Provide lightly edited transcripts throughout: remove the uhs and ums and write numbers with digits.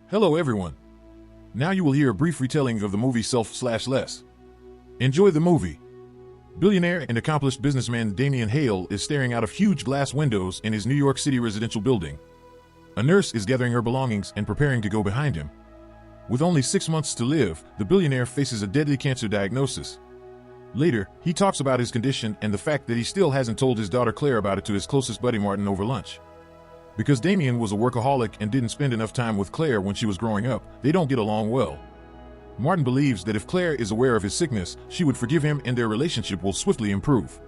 Hello everyone. Now you will hear a brief retelling of the movie Self/Less. Enjoy the movie. Billionaire and accomplished businessman Damian Hale is staring out of huge glass windows in his New York City residential building. A nurse is gathering her belongings and preparing to go behind him. With only 6 months to live, the billionaire faces a deadly cancer diagnosis. Later, he talks about his condition and the fact that he still hasn't told his daughter Claire about it to his closest buddy Martin over lunch. Because Damian was a workaholic and didn't spend enough time with Claire when she was growing up, they don't get along well. Martin believes that if Claire is aware of his sickness, she would forgive him and their relationship will swiftly improve.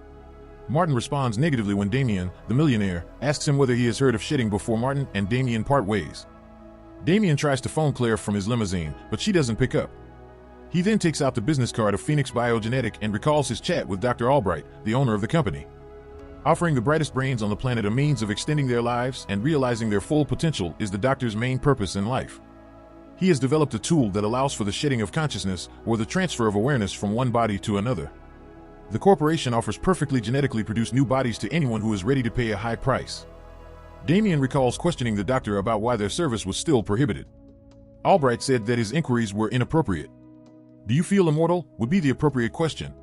Martin responds negatively when Damian, the millionaire, asks him whether he has heard of shedding before Martin and Damian part ways. Damian tries to phone Claire from his limousine, but she doesn't pick up. He then takes out the business card of Phoenix Biogenetic and recalls his chat with Dr. Albright, the owner of the company. Offering the brightest brains on the planet a means of extending their lives and realizing their full potential is the doctor's main purpose in life. He has developed a tool that allows for the shedding of consciousness or the transfer of awareness from one body to another. The corporation offers perfectly genetically produced new bodies to anyone who is ready to pay a high price. Damian recalls questioning the doctor about why their service was still prohibited. Albright said that his inquiries were inappropriate. "Do you feel immortal?" would be the appropriate question.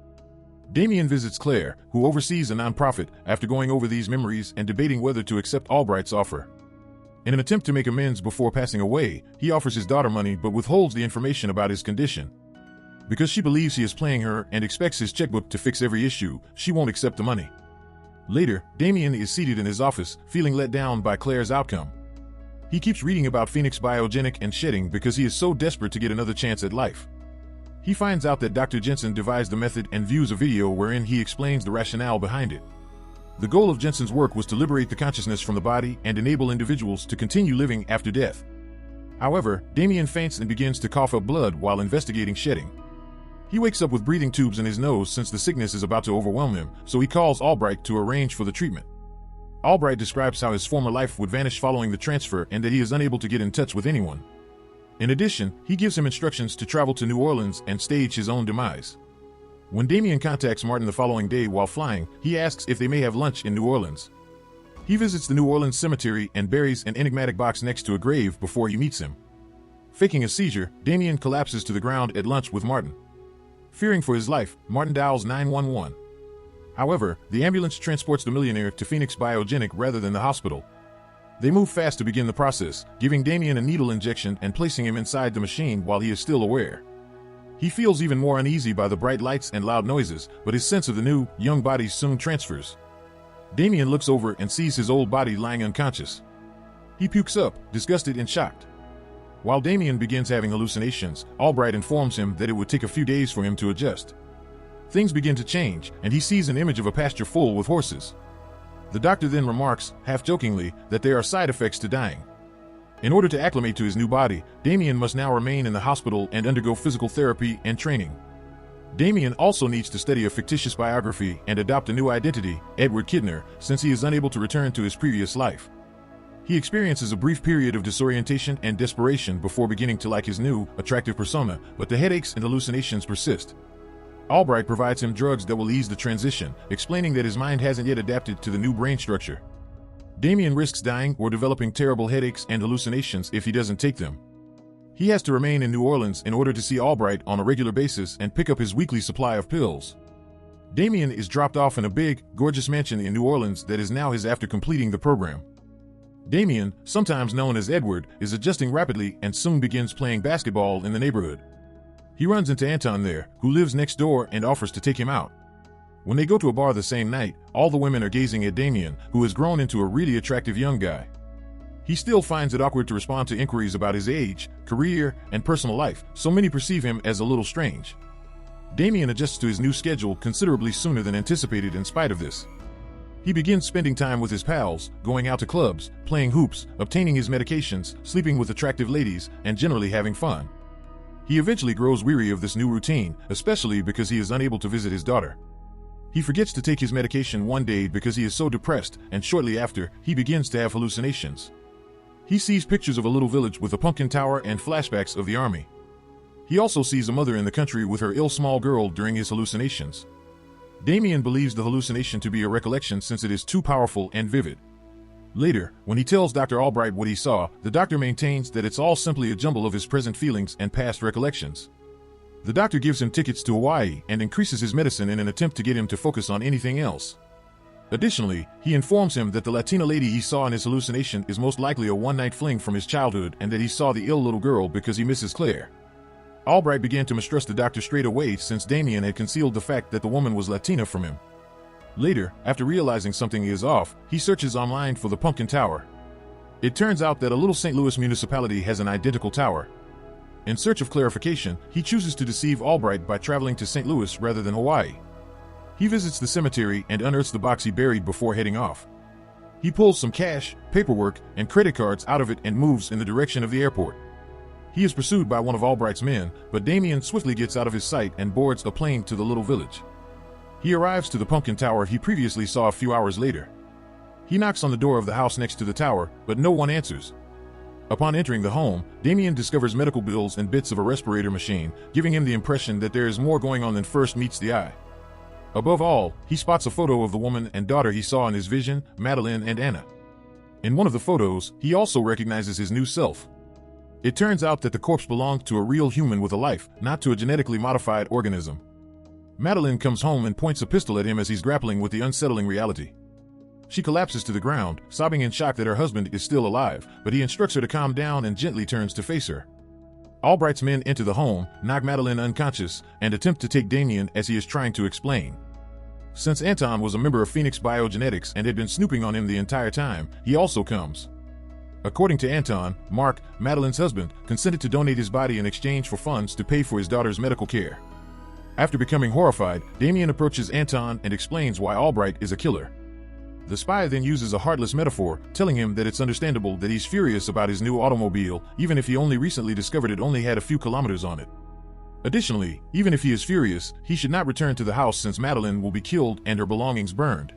Damian visits Claire, who oversees a nonprofit, after going over these memories and debating whether to accept Albright's offer. In an attempt to make amends before passing away, he offers his daughter money but withholds the information about his condition. Because she believes he is playing her and expects his checkbook to fix every issue, she won't accept the money. Later, Damian is seated in his office, feeling let down by Claire's outcome. He keeps reading about Phoenix Biogenic and shedding because he is so desperate to get another chance at life. He finds out that Dr. Jensen devised the method and views a video wherein he explains the rationale behind it. The goal of Jensen's work was to liberate the consciousness from the body and enable individuals to continue living after death. However, Damian faints and begins to cough up blood while investigating shedding. He wakes up with breathing tubes in his nose since the sickness is about to overwhelm him, so he calls Albright to arrange for the treatment. Albright describes how his former life would vanish following the transfer and that he is unable to get in touch with anyone. In addition, he gives him instructions to travel to New Orleans and stage his own demise. When Damian contacts Martin the following day while flying, he asks if they may have lunch in New Orleans. He visits the New Orleans cemetery and buries an enigmatic box next to a grave before he meets him. Faking a seizure, Damian collapses to the ground at lunch with Martin. Fearing for his life, Martin dials 911. However, the ambulance transports the millionaire to Phoenix Biogenic rather than the hospital. They move fast to begin the process, giving Damian a needle injection and placing him inside the machine while he is still aware. He feels even more uneasy by the bright lights and loud noises, but his sense of the new, young body soon transfers. Damian looks over and sees his old body lying unconscious. He pukes up, disgusted and shocked. While Damian begins having hallucinations, Albright informs him that it would take a few days for him to adjust. Things begin to change, and he sees an image of a pasture full with horses. The doctor then remarks, half-jokingly, that there are side effects to dying. In order to acclimate to his new body, Damian must now remain in the hospital and undergo physical therapy and training. Damian also needs to study a fictitious biography and adopt a new identity, Edward Kidner, since he is unable to return to his previous life. He experiences a brief period of disorientation and desperation before beginning to like his new, attractive persona, but the headaches and hallucinations persist. Albright provides him drugs that will ease the transition, explaining that his mind hasn't yet adapted to the new brain structure. Damian risks dying or developing terrible headaches and hallucinations if he doesn't take them. He has to remain in New Orleans in order to see Albright on a regular basis and pick up his weekly supply of pills. Damian is dropped off in a big, gorgeous mansion in New Orleans that is now his after completing the program. Damian, sometimes known as Edward, is adjusting rapidly and soon begins playing basketball in the neighborhood. He runs into Anton there, who lives next door and offers to take him out. When they go to a bar the same night, all the women are gazing at Damian, who has grown into a really attractive young guy. He still finds it awkward to respond to inquiries about his age, career, and personal life, so many perceive him as a little strange. Damian adjusts to his new schedule considerably sooner than anticipated in spite of this. He begins spending time with his pals, going out to clubs, playing hoops, obtaining his medications, sleeping with attractive ladies, and generally having fun. He eventually grows weary of this new routine, especially because he is unable to visit his daughter. He forgets to take his medication one day because he is so depressed, and shortly after, he begins to have hallucinations. He sees pictures of a little village with a pumpkin tower and flashbacks of the army. He also sees a mother in the country with her ill small girl during his hallucinations. Damian believes the hallucination to be a recollection since it is too powerful and vivid. Later, when he tells Dr. Albright what he saw, the doctor maintains that it's all simply a jumble of his present feelings and past recollections. The doctor gives him tickets to Hawaii and increases his medicine in an attempt to get him to focus on anything else. Additionally, he informs him that the Latina lady he saw in his hallucination is most likely a one-night fling from his childhood and that he saw the ill little girl because he misses Claire. Albright began to mistrust the doctor straight away since Damien had concealed the fact that the woman was Latina from him. Later, after realizing something is off, he searches online for the Pumpkin Tower. It turns out that a little St. Louis municipality has an identical tower. In search of clarification, he chooses to deceive Albright by traveling to St. Louis rather than Hawaii. He visits the cemetery and unearths the box he buried before heading off. He pulls some cash, paperwork, and credit cards out of it and moves in the direction of the airport. He is pursued by one of Albright's men, but Damien swiftly gets out of his sight and boards a plane to the little village. He arrives to the Pumpkin Tower he previously saw a few hours later. He knocks on the door of the house next to the tower, but no one answers. Upon entering the home, Damien discovers medical bills and bits of a respirator machine, giving him the impression that there is more going on than first meets the eye. Above all, he spots a photo of the woman and daughter he saw in his vision, Madeline and Anna. In one of the photos, he also recognizes his new self. It turns out that the corpse belonged to a real human with a life, not to a genetically modified organism. Madeline comes home and points a pistol at him as he's grappling with the unsettling reality. She collapses to the ground, sobbing in shock that her husband is still alive, but he instructs her to calm down and gently turns to face her. Albright's men enter the home, knock Madeline unconscious, and attempt to take Damien as he is trying to explain. Since Anton was a member of Phoenix Biogenetics and had been snooping on him the entire time, he also comes. According to Anton, Mark, Madeline's husband, consented to donate his body in exchange for funds to pay for his daughter's medical care. After becoming horrified, Damien approaches Anton and explains why Albright is a killer. The spy then uses a heartless metaphor, telling him that it's understandable that he's furious about his new automobile, even if he only recently discovered it only had a few kilometers on it. Additionally, even if he is furious, he should not return to the house since Madeline will be killed and her belongings burned.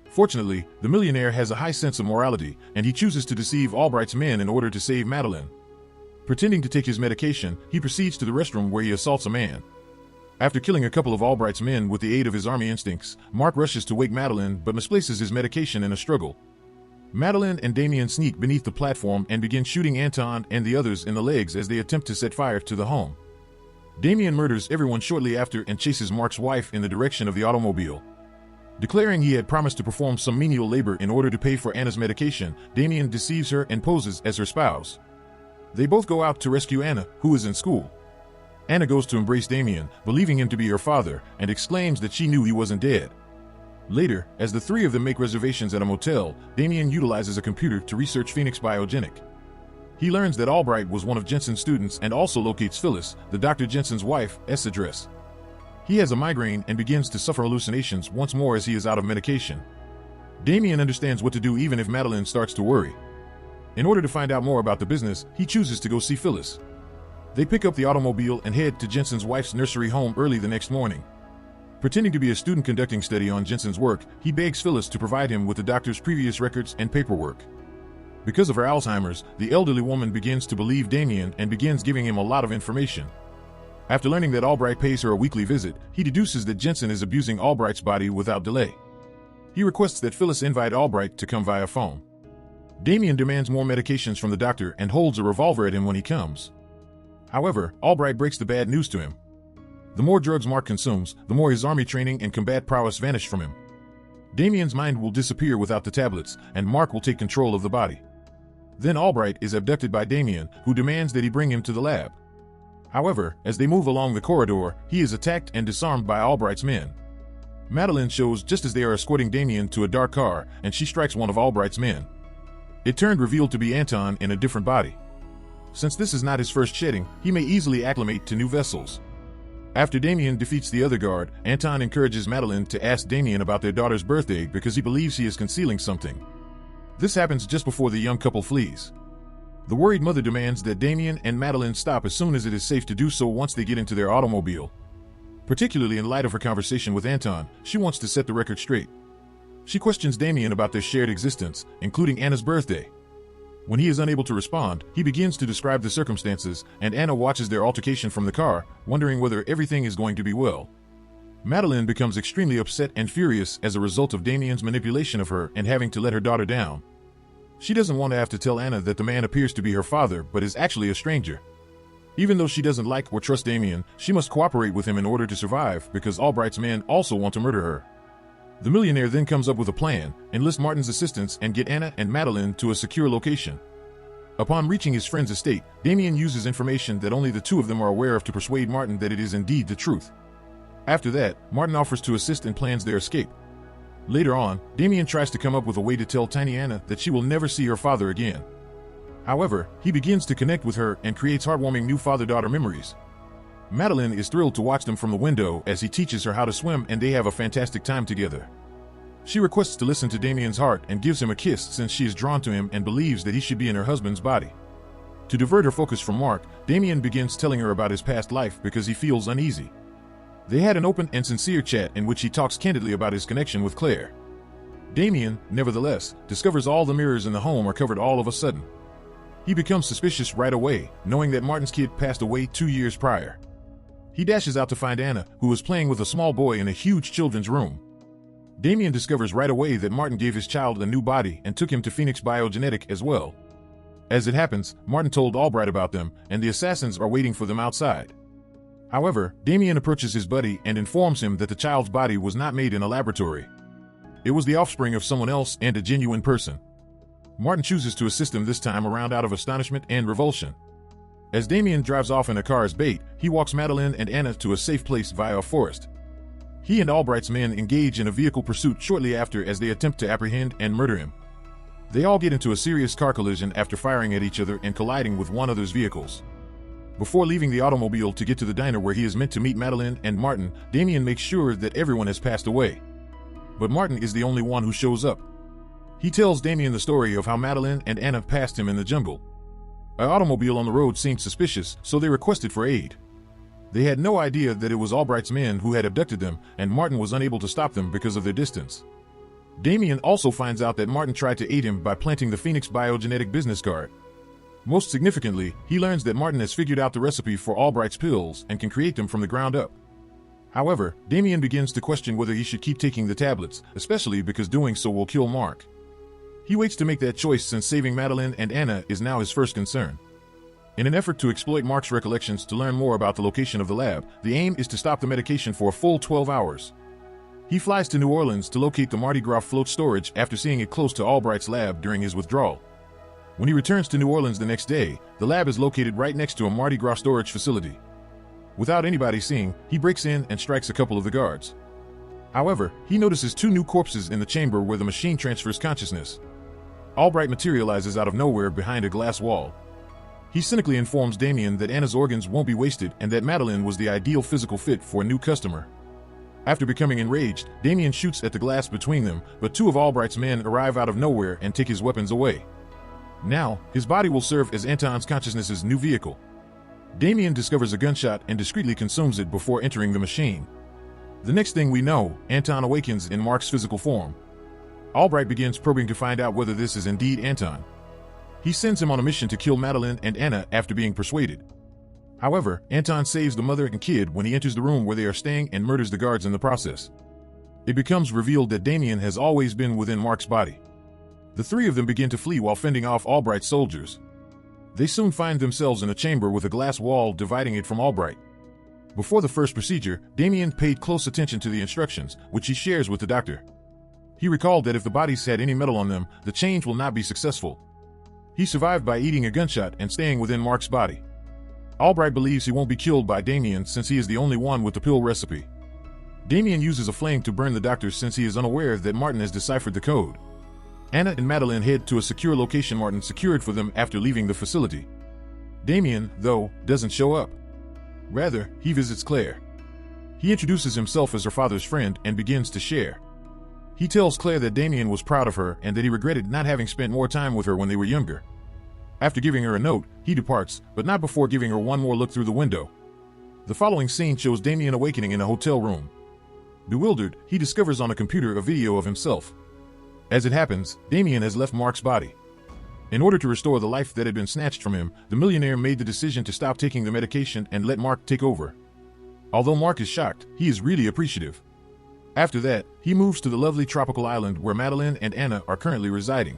Fortunately, the millionaire has a high sense of morality, and he chooses to deceive Albright's men in order to save Madeline. Pretending to take his medication, he proceeds to the restroom where he assaults a man. After killing a couple of Albright's men with the aid of his army instincts, Mark rushes to wake Madeline but misplaces his medication in a struggle. Madeline and Damien sneak beneath the platform and begin shooting Anton and the others in the legs as they attempt to set fire to the home. Damien murders everyone shortly after and chases Mark's wife in the direction of the automobile. Declaring he had promised to perform some menial labor in order to pay for Anna's medication, Damien deceives her and poses as her spouse. They both go out to rescue Anna, who is in school. Anna goes to embrace Damien, believing him to be her father, and exclaims that she knew he wasn't dead. Later, as the three of them make reservations at a motel, Damien utilizes a computer to research Phoenix Biogenic. He learns that Albright was one of Jensen's students and also locates Phyllis, the Dr. Jensen's wife's address. He has a migraine and begins to suffer hallucinations once more as he is out of medication. Damien understands what to do even if Madeline starts to worry. In order to find out more about the business, he chooses to go see Phyllis. They pick up the automobile and head to Jensen's wife's nursery home early the next morning. Pretending to be a student conducting study on Jensen's work, he begs Phyllis to provide him with the doctor's previous records and paperwork. Because of her Alzheimer's, the elderly woman begins to believe Damien and begins giving him a lot of information. After learning that Albright pays her a weekly visit, he deduces that Jensen is abusing Albright's body without delay. He requests that Phyllis invite Albright to come via phone. Damien demands more medications from the doctor and holds a revolver at him when he comes. However, Albright breaks the bad news to him. The more drugs Mark consumes, the more his army training and combat prowess vanish from him. Damien's mind will disappear without the tablets, and Mark will take control of the body. Then Albright is abducted by Damien, who demands that he bring him to the lab. However, as they move along the corridor, he is attacked and disarmed by Albright's men. Madeline shows just as they are escorting Damien to a dark car, and she strikes one of Albright's men. It turned revealed to be Anton in a different body. Since this is not his first shedding, he may easily acclimate to new vessels. After Damien defeats the other guard, Anton encourages Madeline to ask Damien about their daughter's birthday because he believes he is concealing something. This happens just before the young couple flees. The worried mother demands that Damien and Madeline stop as soon as it is safe to do so once they get into their automobile. Particularly in light of her conversation with Anton, she wants to set the record straight. She questions Damien about their shared existence, including Anna's birthday. When he is unable to respond, he begins to describe the circumstances, and Anna watches their altercation from the car, wondering whether everything is going to be well. Madeline becomes extremely upset and furious as a result of Damien's manipulation of her and having to let her daughter down. She doesn't want to have to tell Anna that the man appears to be her father but is actually a stranger. Even though she doesn't like or trust Damien, she must cooperate with him in order to survive because Albright's men also want to murder her. The millionaire then comes up with a plan, enlist Martin's assistance and get Anna and Madeline to a secure location. Upon reaching his friend's estate, Damien uses information that only the two of them are aware of to persuade Martin that it is indeed the truth. After that, Martin offers to assist and plans their escape. Later on, Damien tries to come up with a way to tell tiny Anna that she will never see her father again. However, he begins to connect with her and creates heartwarming new father-daughter memories. Madeline is thrilled to watch them from the window as he teaches her how to swim and they have a fantastic time together. She requests to listen to Damien's heart and gives him a kiss since she is drawn to him and believes that he should be in her husband's body. To divert her focus from Mark, Damien begins telling her about his past life because he feels uneasy. They had an open and sincere chat in which he talks candidly about his connection with Claire. Damien, nevertheless, discovers all the mirrors in the home are covered all of a sudden. He becomes suspicious right away, knowing that Martin's kid passed away 2 years prior. He dashes out to find Anna, who is playing with a small boy in a huge children's room. Damien discovers right away that Martin gave his child a new body and took him to Phoenix Biogenetic as well. As it happens, Martin told Albright about them, and the assassins are waiting for them outside. However, Damien approaches his buddy and informs him that the child's body was not made in a laboratory. It was the offspring of someone else and a genuine person. Martin chooses to assist him this time around out of astonishment and revulsion. As Damien drives off in a car as bait, he walks Madeline and Anna to a safe place via a forest. He and Albright's men engage in a vehicle pursuit shortly after as they attempt to apprehend and murder him. They all get into a serious car collision after firing at each other and colliding with one another's vehicles. Before leaving the automobile to get to the diner where he is meant to meet Madeline and Martin, Damien makes sure that everyone has passed away. But Martin is the only one who shows up. He tells Damien the story of how Madeline and Anna passed him in the jungle. An automobile on the road seemed suspicious, so they requested for aid. They had no idea that it was Albright's men who had abducted them, and Martin was unable to stop them because of their distance. Damien also finds out that Martin tried to aid him by planting the Phoenix Biogenetic business card. Most significantly, he learns that Martin has figured out the recipe for Albright's pills and can create them from the ground up. However, Damien begins to question whether he should keep taking the tablets, especially because doing so will kill Mark. He waits to make that choice since saving Madeline and Anna is now his first concern. In an effort to exploit Mark's recollections to learn more about the location of the lab, the aim is to stop the medication for a full 12 hours. He flies to New Orleans to locate the Mardi Gras float storage after seeing it close to Albright's lab during his withdrawal. When he returns to New Orleans the next day, the lab is located right next to a Mardi Gras storage facility. Without anybody seeing, he breaks in and strikes a couple of the guards. However, he notices 2 new corpses in the chamber where the machine transfers consciousness. Albright materializes out of nowhere behind a glass wall. He cynically informs Damien that Anna's organs won't be wasted and that Madeline was the ideal physical fit for a new customer. After becoming enraged, Damien shoots at the glass between them, but 2 of Albright's men arrive out of nowhere and take his weapons away. Now, his body will serve as Anton's consciousness's new vehicle. Damien discovers a gunshot and discreetly consumes it before entering the machine. The next thing we know, Anton awakens in Mark's physical form. Albright begins probing to find out whether this is indeed Anton. He sends him on a mission to kill Madeline and Anna after being persuaded. However, Anton saves the mother and kid when he enters the room where they are staying and murders the guards in the process. It becomes revealed that Damien has always been within Mark's body. The 3 of them begin to flee while fending off Albright's soldiers. They soon find themselves in a chamber with a glass wall dividing it from Albright. Before the first procedure, Damien paid close attention to the instructions, which he shares with the doctor. He recalled that if the bodies had any metal on them, the change will not be successful. He survived by eating a gunshot and staying within Mark's body. Albright believes he won't be killed by Damien since he is the only one with the pill recipe. Damien uses a flame to burn the doctor since he is unaware that Martin has deciphered the code. Anna and Madeline head to a secure location Martin secured for them after leaving the facility. Damien, though, doesn't show up. Rather, he visits Claire. He introduces himself as her father's friend and begins to share. He tells Claire that Damien was proud of her and that he regretted not having spent more time with her when they were younger. After giving her a note, he departs, but not before giving her one more look through the window. The following scene shows Damien awakening in a hotel room. Bewildered, he discovers on a computer a video of himself. As it happens, Damien has left Mark's body. In order to restore the life that had been snatched from him, the millionaire made the decision to stop taking the medication and let Mark take over. Although Mark is shocked, he is really appreciative. After that, he moves to the lovely tropical island where Madeline and Anna are currently residing.